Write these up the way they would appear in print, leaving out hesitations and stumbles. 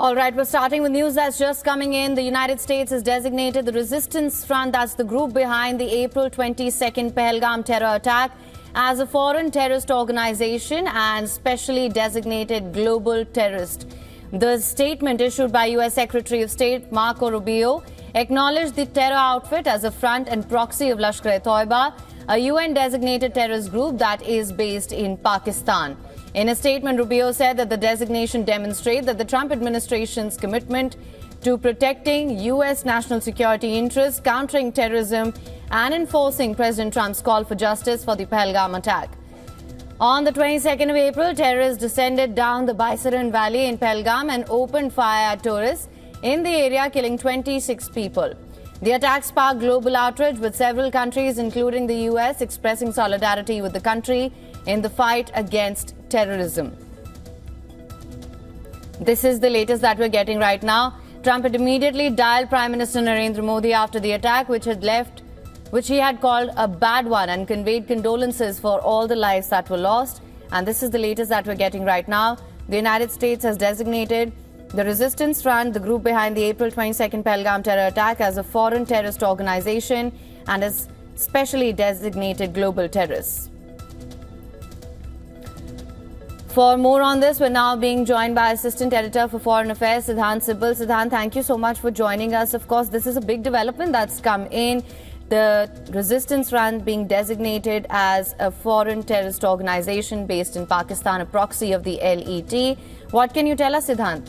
All right, we're starting with news that's just coming in. The United States has designated the Resistance Front, that's the group behind the April 22nd Pahalgam terror attack, as a foreign terrorist organization and specially designated global terrorist. The statement issued by U.S. Secretary of State Marco Rubio acknowledged the terror outfit as a front and proxy of Lashkar-e-Taiba, a UN-designated terrorist group that is based in Pakistan. In a statement, Rubio said that the designation demonstrates that the Trump administration's commitment to protecting U.S. national security interests, countering terrorism, and enforcing President Trump's call for justice for the Pahalgam attack. On the 22nd of April, terrorists descended down the Baisaran Valley in Pahalgam and opened fire at tourists in the area, killing 26 people. The attack sparked global outrage, with several countries, including the U.S., expressing solidarity with the country in the fight against terrorism. This is the latest that we're getting right now. Trump had immediately dialed Prime Minister Narendra Modi after the attack, which he had called a bad one, and conveyed condolences for all the lives that were lost. And this is the latest that we're getting right now. The United States has designated the Resistance Front, the group behind the April 22nd Pahalgam terror attack, as a foreign terrorist organization and has specially designated global terrorists. For more on this, we're now being joined by Assistant Editor for Foreign Affairs, Siddhant Sibal. Siddhant, thank you so much for joining us. Of course, this is a big development that's come in. The Resistance Front being designated as a foreign terrorist organization based in Pakistan, a proxy of the LET. What can you tell us, Siddhant?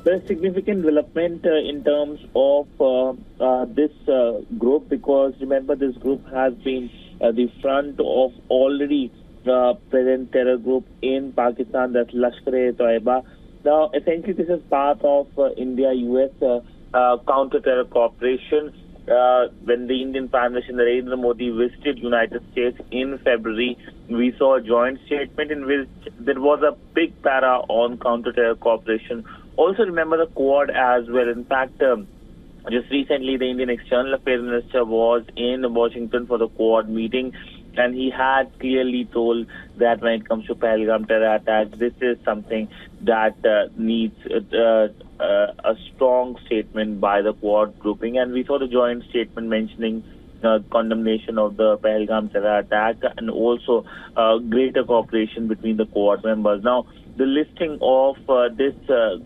There's significant development in terms of this group, because remember, this group has been the front of already present terror group in Pakistan, that's Lashkar-e-Taiba. Now, essentially, this is part of India-US counter-terror cooperation. When the Indian Prime Minister Narendra Modi visited United States in February, we saw a joint statement in which there was a big para on counter-terror cooperation. Also, remember the Quad as well. In fact, just recently, the Indian External Affairs Minister was in Washington for the Quad meeting, and he had clearly told that when it comes to Pahalgam terror attacks, this is something that needs a strong statement by the Quad grouping. And we saw the joint statement mentioning condemnation of the Pahalgam terror attack and also greater cooperation between the Quad members. Now, the listing of this terror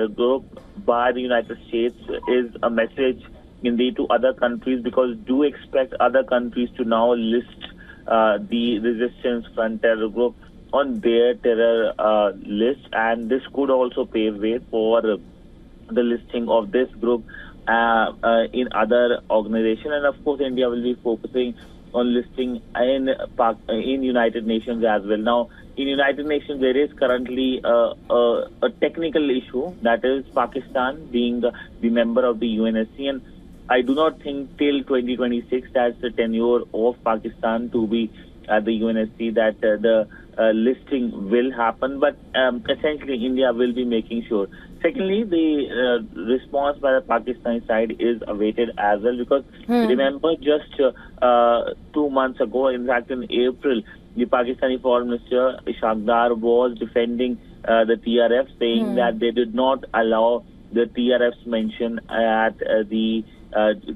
group by the United States is a message indeed to other countries, because do expect other countries to now list the Resistance Front terror group on their terror list, and this could also pave way for the listing of this group in other organizations. And of course, India will be focusing on listing in United Nations as well. Now, in United Nations, there is currently a technical issue, that is Pakistan being the member of the UNSC, and I do not think till 2026, that's the tenure of Pakistan to be at the UNSC, that the listing will happen. But essentially, India will be making sure. Secondly, the response by the Pakistani side is awaited as well, because remember, just 2 months ago, in fact in April, the Pakistani Foreign Minister Ishaq was defending the TRF, saying that they did not allow the TRF's mention at the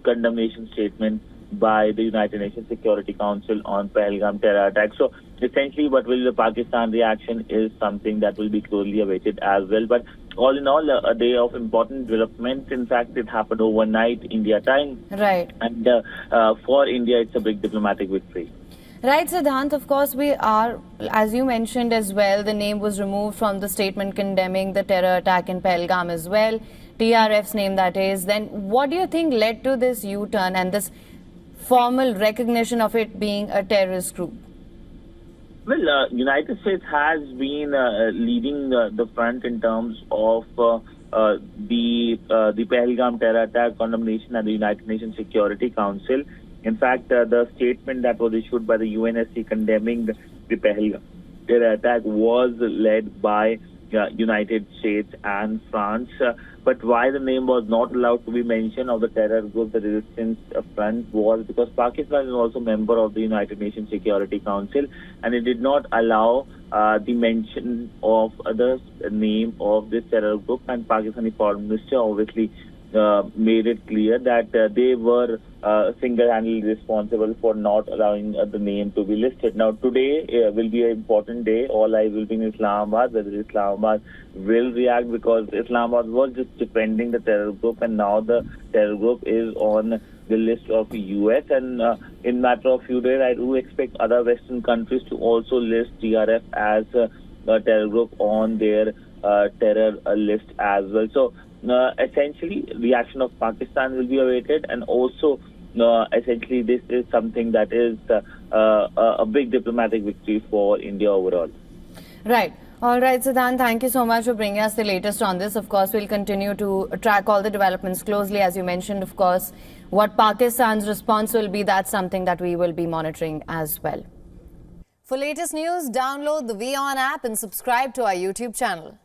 condemnation statement by the United Nations Security Council on Pahalgam terror attack. So essentially, what will the Pakistan reaction is something that will be closely awaited as well. But all in all, a day of important development. In fact, it happened overnight India time. Right. And for India, it's a big diplomatic victory. Right, Siddhant, of course, we are, as you mentioned as well, the name was removed from the statement condemning the terror attack in Pahalgam as well. TRF's name, that is. Then what do you think led to this U-turn and this formal recognition of it being a terrorist group? Well, United States has been leading the front in terms of the Pahalgam terror attack condemnation at the United Nations Security Council. In fact, the statement that was issued by the UNSC condemning the Pahalgam terror attack was led by United States and France. But why the name was not allowed to be mentioned of the terror group, the Resistance Front, was because Pakistan is also a member of the United Nations Security Council, and it did not allow the mention of the name of this terror group. And Pakistani Foreign Minister obviously made it clear that they were single-handedly responsible for not allowing the name to be listed. Now, today will be an important day. All eyes will be in Islamabad, whether Islamabad will react, because Islamabad was just defending the terror group, and now the terror group is on the list of the U.S. And in matter of few days, I do expect other Western countries to also list TRF as a terror group on their terror list as well. So, essentially, reaction of Pakistan will be awaited, and also essentially this is something that is a big diplomatic victory for India overall. Right. All right, Siddhant, thank you so much for bringing us the latest on this. Of course, we'll continue to track all the developments closely. As you mentioned, of course, what Pakistan's response will be, that's something that we will be monitoring as well. For latest news, download the WION app and subscribe to our YouTube channel.